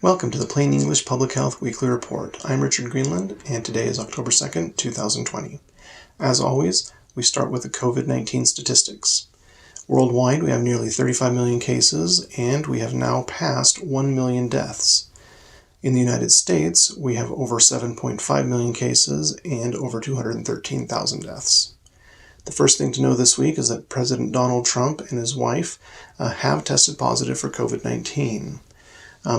Welcome to the Plain English Public Health Weekly Report. I'm Richard Greenland, and today is October 2nd, 2020. As always, we start with the COVID-19 statistics. Worldwide, we have nearly 35 million cases, and we have now passed 1 million deaths. In the United States, we have over 7.5 million cases and over 213,000 deaths. The first thing to know this week is that President Donald Trump and his wife have tested positive for COVID-19.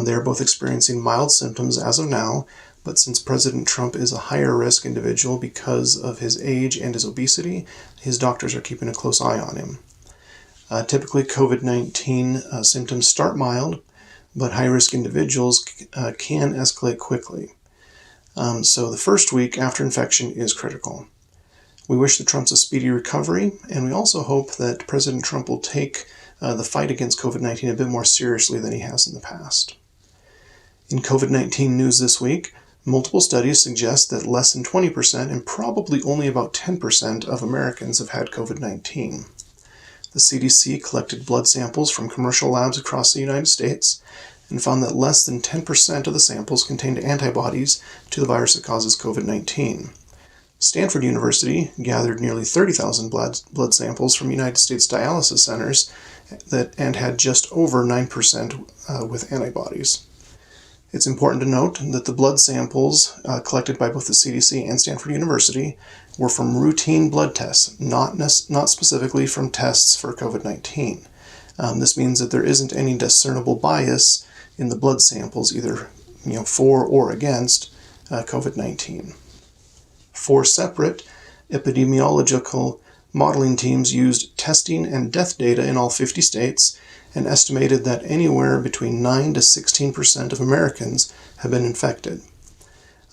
They are both experiencing mild symptoms as of now, but since President Trump is a higher risk individual because of his age and his obesity, his doctors are keeping a close eye on him. Typically, COVID-19 symptoms start mild, but high-risk individuals can escalate quickly. So the first week after infection is critical. We wish the Trumps a speedy recovery, and we also hope that President Trump will take the fight against COVID-19 a bit more seriously than he has in the past. In COVID-19 news this week, multiple studies suggest that less than 20% and probably only about 10% of Americans have had COVID-19. The CDC collected blood samples from commercial labs across the United States and found that less than 10% of the samples contained antibodies to the virus that causes COVID-19. Stanford University gathered nearly 30,000 blood samples from United States dialysis centers and had just over 9% with antibodies. It's important to note that the blood samples collected by both the CDC and Stanford University were from routine blood tests, not specifically from tests for COVID-19. This means that there isn't any discernible bias in the blood samples, either for or against COVID-19. 4 separate epidemiological modeling teams used testing and death data in all 50 states and estimated that anywhere between 9 to 16% of Americans have been infected.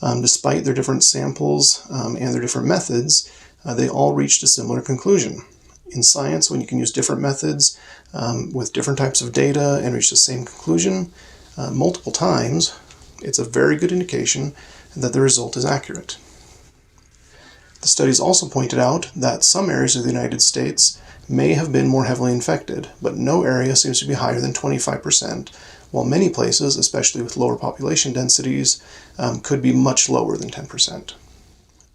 Despite their different samples and their different methods, they all reached a similar conclusion. In science, when you can use different methods with different types of data and reach the same conclusion multiple times, it's a very good indication that the result is accurate. The studies also pointed out that some areas of the United States may have been more heavily infected, but no area seems to be higher than 25%, while many places, especially with lower population densities, could be much lower than 10%.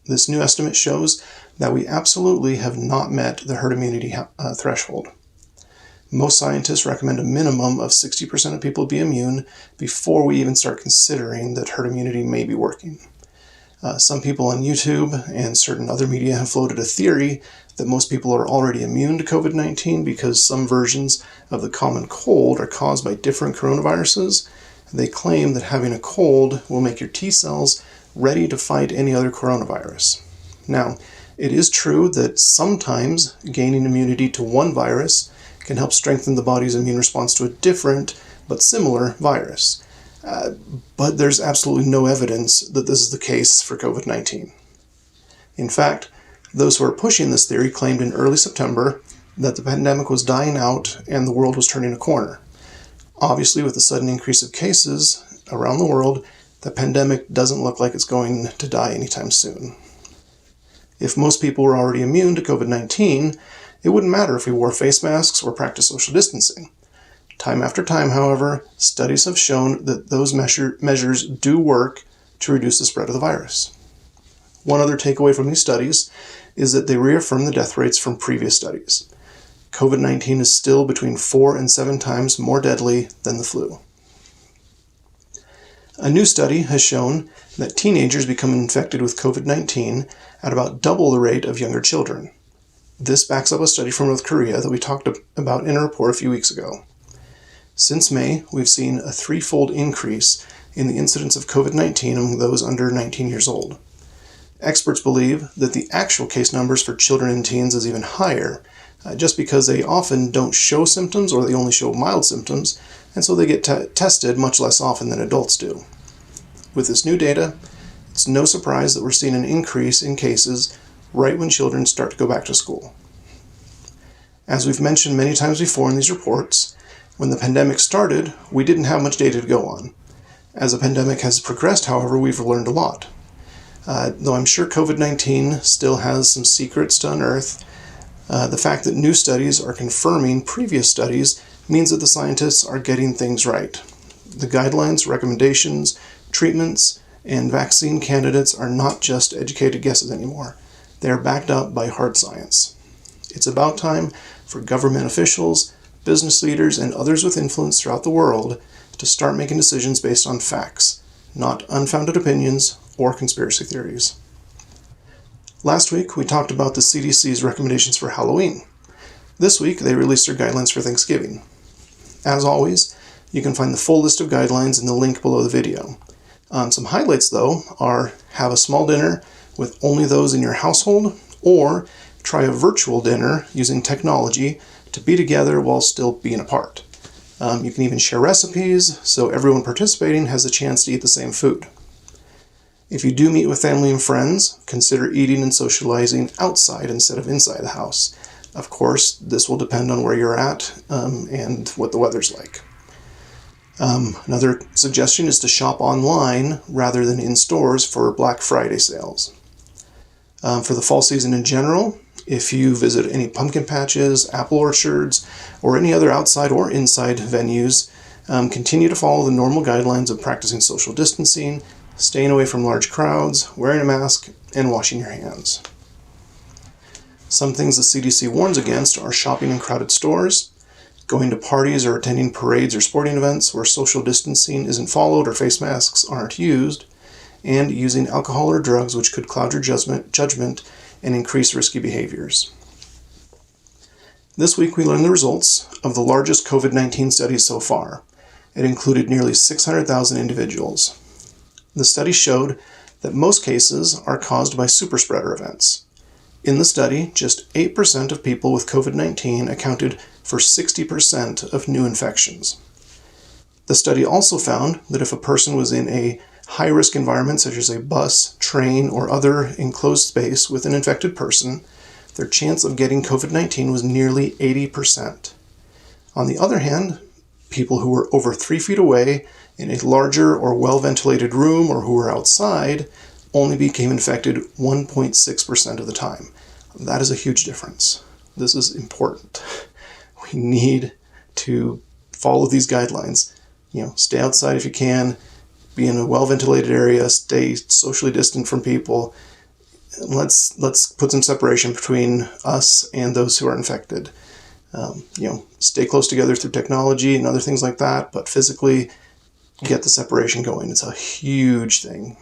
This new estimate shows that we absolutely have not met the herd immunity threshold. Most scientists recommend a minimum of 60% of people be immune before we even start considering that herd immunity may be working. Some people on YouTube and certain other media have floated a theory that most people are already immune to COVID-19 because some versions of the common cold are caused by different coronaviruses. They claim that having a cold will make your T cells ready to fight any other coronavirus. Now, it is true that sometimes gaining immunity to one virus can help strengthen the body's immune response to a different but similar virus. But there's absolutely no evidence that this is the case for COVID-19. In fact, those who are pushing this theory claimed in early September that the pandemic was dying out and the world was turning a corner. Obviously, with the sudden increase of cases around the world, the pandemic doesn't look like it's going to die anytime soon. If most people were already immune to COVID-19, it wouldn't matter if we wore face masks or practiced social distancing. Time after time, however, studies have shown that those measures do work to reduce the spread of the virus. One other takeaway from these studies is that they reaffirm the death rates from previous studies. COVID-19 is still between 4 and 7 times more deadly than the flu. A new study has shown that teenagers become infected with COVID-19 at about double the rate of younger children. This backs up a study from North Korea that we talked about in a report a few weeks ago. Since May, we've seen a 3-fold increase in the incidence of COVID-19 among those under 19 years old. Experts believe that the actual case numbers for children and teens is even higher, just because they often don't show symptoms or they only show mild symptoms, and so they get tested much less often than adults do. With this new data, it's no surprise that we're seeing an increase in cases right when children start to go back to school. As we've mentioned many times before in these reports, when the pandemic started, we didn't have much data to go on. As the pandemic has progressed, however, we've learned a lot. Though I'm sure COVID-19 still has some secrets to unearth, the fact that new studies are confirming previous studies means that the scientists are getting things right. The guidelines, recommendations, treatments, and vaccine candidates are not just educated guesses anymore. They are backed up by hard science. It's about time for government officials, business leaders, and others with influence throughout the world to start making decisions based on facts, not unfounded opinions or conspiracy theories. Last week, we talked about the CDC's recommendations for Halloween. This week, they released their guidelines for Thanksgiving. As always, you can find the full list of guidelines in the link below the video. Some highlights, though, are have a small dinner with only those in your household, or try a virtual dinner using technology to be together while still being apart. You can even share recipes, so everyone participating has a chance to eat the same food. If you do meet with family and friends, consider eating and socializing outside instead of inside the house. Of course, this will depend on where you're at and what the weather's like. Another suggestion is to shop online rather than in stores for Black Friday sales. For the fall season in general, if you visit any pumpkin patches, apple orchards, or any other outside or inside venues, continue to follow the normal guidelines of practicing social distancing, staying away from large crowds, wearing a mask, and washing your hands. Some things the CDC warns against are shopping in crowded stores, going to parties or attending parades or sporting events where social distancing isn't followed or face masks aren't used, and using alcohol or drugs which could cloud your judgment and increase risky behaviors. This week we learned the results of the largest COVID-19 study so far. It included nearly 600,000 individuals. The study showed that most cases are caused by superspreader events. In the study, just 8% of people with COVID-19 accounted for 60% of new infections. The study also found that if a person was in a high-risk environment such as a bus, train, or other enclosed space with an infected person, their chance of getting COVID-19 was nearly 80%. On the other hand, people who were over 3 feet away in a larger or well-ventilated room or who were outside only became infected 1.6% of the time. That is a huge difference. This is important. We need to follow these guidelines. Stay outside if you can, be in a well-ventilated area, stay socially distant from people. Let's put some separation between us and those who are infected. Stay close together through technology and other things like that, but physically get the separation going. It's a huge thing.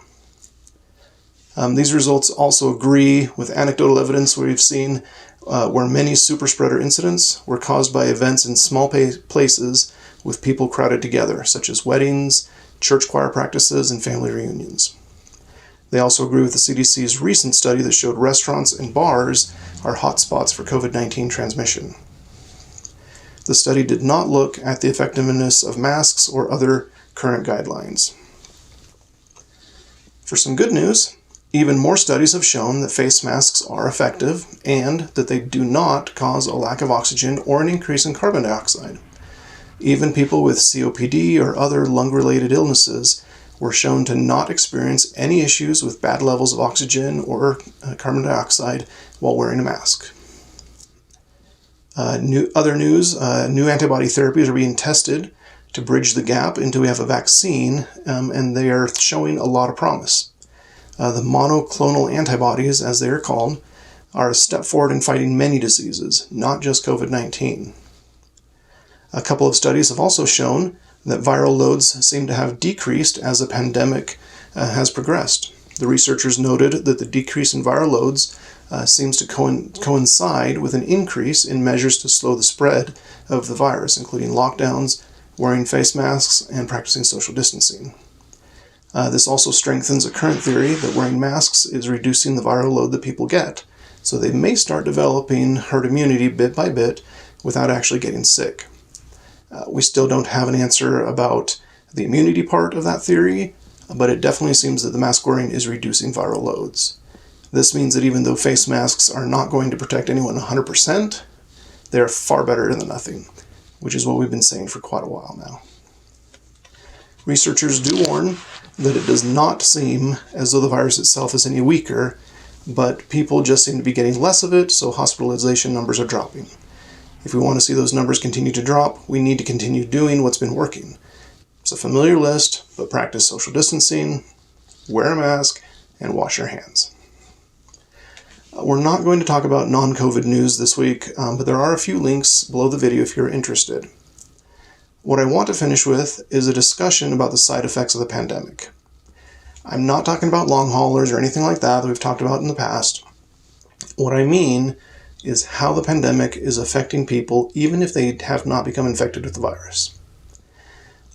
These results also agree with anecdotal evidence we've seen where many superspreader incidents were caused by events in small places with people crowded together, such as weddings, church choir practices, and family reunions. They also agree with the CDC's recent study that showed restaurants and bars are hotspots for COVID-19 transmission. The study did not look at the effectiveness of masks or other current guidelines. For some good news, even more studies have shown that face masks are effective and that they do not cause a lack of oxygen or an increase in carbon dioxide. Even people with COPD or other lung-related illnesses were shown to not experience any issues with bad levels of oxygen or carbon dioxide while wearing a mask. New antibody therapies are being tested to bridge the gap until we have a vaccine, and they are showing a lot of promise. The monoclonal antibodies, as they are called, are a step forward in fighting many diseases, not just COVID-19. A couple of studies have also shown that viral loads seem to have decreased as the pandemic has progressed. The researchers noted that the decrease in viral loads seems to coincide with an increase in measures to slow the spread of the virus, including lockdowns, wearing face masks, and practicing social distancing. This also strengthens a current theory that wearing masks is reducing the viral load that people get, so they may start developing herd immunity bit by bit without actually getting sick. We still don't have an answer about the immunity part of that theory, but it definitely seems that the mask wearing is reducing viral loads. This means that even though face masks are not going to protect anyone 100%, they're far better than nothing, which is what we've been saying for quite a while now. Researchers do warn that it does not seem as though the virus itself is any weaker, but people just seem to be getting less of it, so hospitalization numbers are dropping. If we want to see those numbers continue to drop, we need to continue doing what's been working. It's a familiar list, but practice social distancing, wear a mask, and wash your hands. We're not going to talk about non-COVID news this week, but there are a few links below the video if you're interested. What I want to finish with is a discussion about the side effects of the pandemic. I'm not talking about long haulers or anything like that we've talked about in the past. What I mean is how the pandemic is affecting people even if they have not become infected with the virus.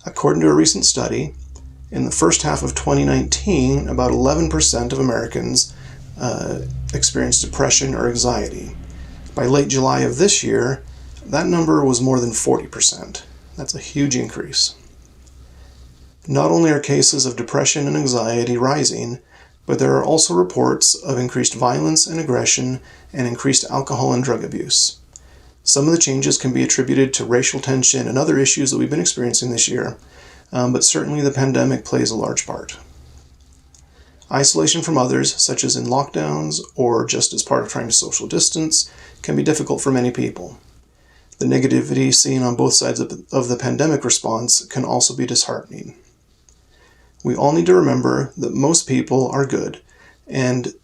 According to a recent study, in the first half of 2019, about 11% of Americans experienced depression or anxiety. By late July of this year, that number was more than 40%. That's a huge increase. Not only are cases of depression and anxiety rising, but there are also reports of increased violence and aggression and increased alcohol and drug abuse. Some of the changes can be attributed to racial tension and other issues that we've been experiencing this year, but certainly the pandemic plays a large part. Isolation from others, such as in lockdowns or just as part of trying to social distance, can be difficult for many people. The negativity seen on both sides of the pandemic response can also be disheartening. We all need to remember that most people are good, and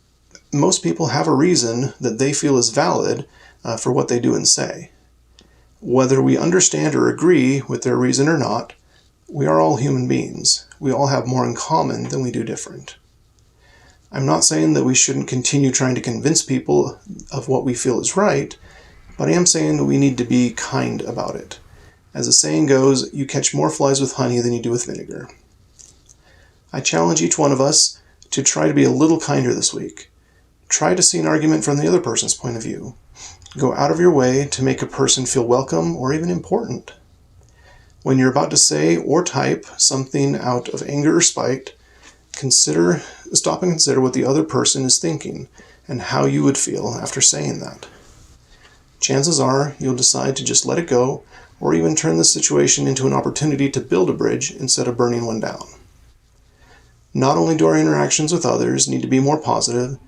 most people have a reason that they feel is valid for what they do and say. Whether we understand or agree with their reason or not, we are all human beings. We all have more in common than we do different. I'm not saying that we shouldn't continue trying to convince people of what we feel is right, but I am saying that we need to be kind about it. As the saying goes, you catch more flies with honey than you do with vinegar. I challenge each one of us to try to be a little kinder this week. Try to see an argument from the other person's point of view. Go out of your way to make a person feel welcome or even important. When you're about to say or type something out of anger or spite, stop and consider what the other person is thinking and how you would feel after saying that. Chances are you'll decide to just let it go or even turn the situation into an opportunity to build a bridge instead of burning one down. Not only do our interactions with others need to be more positive,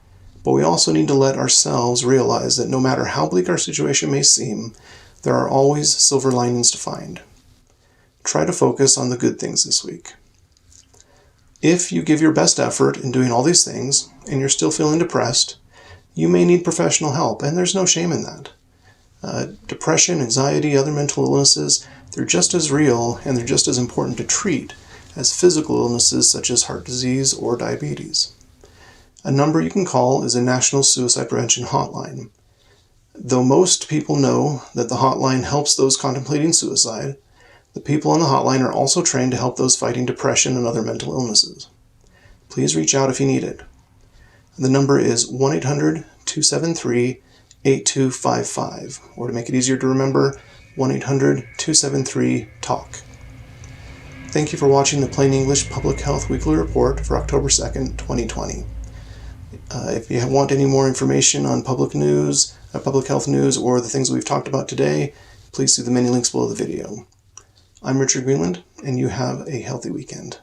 but we also need to let ourselves realize that no matter how bleak our situation may seem, there are always silver linings to find. Try to focus on the good things this week. If you give your best effort in doing all these things and you're still feeling depressed, you may need professional help, and there's no shame in that. Depression, anxiety, other mental illnesses, they're just as real and they're just as important to treat as physical illnesses such as heart disease or diabetes. A number you can call is a National Suicide Prevention Hotline. Though most people know that the hotline helps those contemplating suicide, the people on the hotline are also trained to help those fighting depression and other mental illnesses. Please reach out if you need it. The number is 1-800-273-8255, or to make it easier to remember, 1-800-273-TALK. Thank you for watching the Plain English Public Health Weekly Report for October 2nd, 2020. If you want any more information on public health news, or the things we've talked about today, please see the many links below the video. I'm Richard Greenland, and you have a healthy weekend.